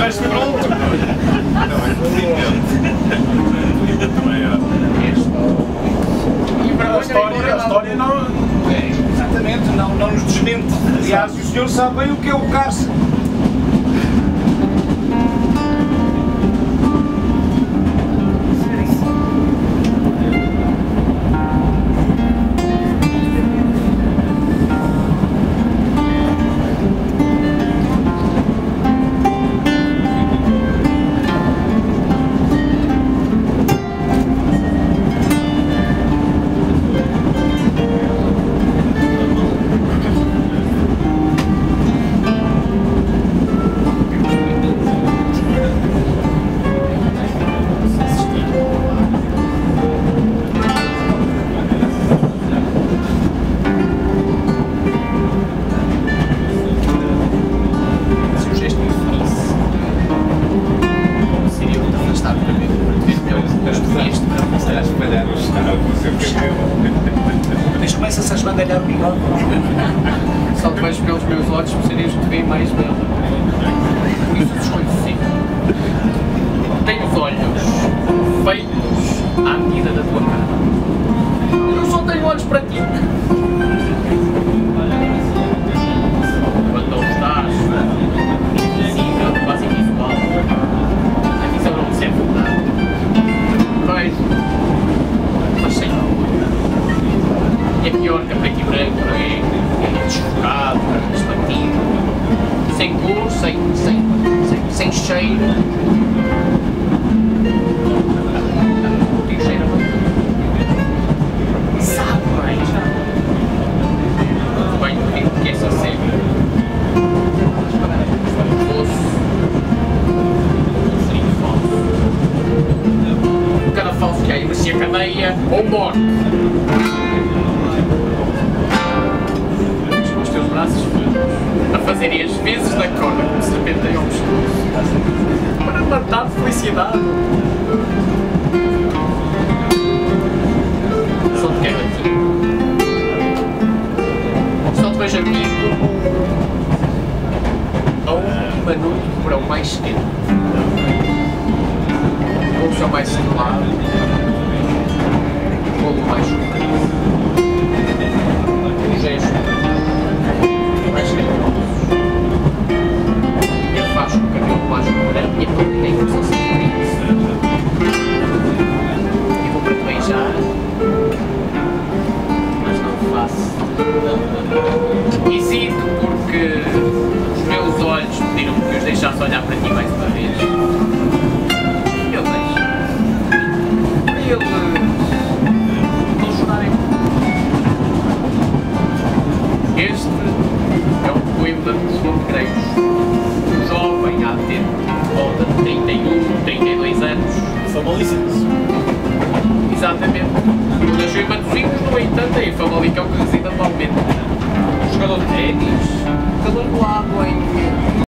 vais pronto. Não, é também era. E para a história não... Exatamente, não nos desmente. Aliás, o senhor sabe bem o que é o cárcere. Mas começa-se a esbandalhar o bigode. Só te vejo pelos meus olhos, serias que te veem mais bela. Isso desconhecido. Tenho os olhos feitos à medida da tua cara. Eu só tenho olhos para ti. Quando não estás invisível, quase invisual, a visão não me serve de nada. Vejo, mas sem alma. É pior que a preto e branco, não é? É desfocado, desbatido, sem cor, sem cheiro. Tem cheiro a muito. Sabe bem, já. Bem, digo que é sincero. Fosse um frio falso. Cada falso que há merecia cadeia ou morte. A fazerem as vezes da corda como se serpentem ao pescoço para matar de felicidade. Só te quero a ti. Só te vejo a ti como a última noite do verão mais cedo. Ou o céu mais estrelado, ou o mais surpreso. O gesto mais carinhosos. Ele faz com o cabelo mais branco e a tua direita só se isso. E vou para te beijar, mas não faço. Hesito porque os meus olhos pediram-me que os deixasse olhar para ti mais uma vez. Eu deixo. Para eles não chorarem. Este é o poema da pessoa de Gregos. Um jovem há de ter volta de 31, 32 anos. Famalicense. Exatamente. Nasceu em Matosinhos, no entanto, é em Famalicão que reside atualmente. Jogador de ténis, calor do lado em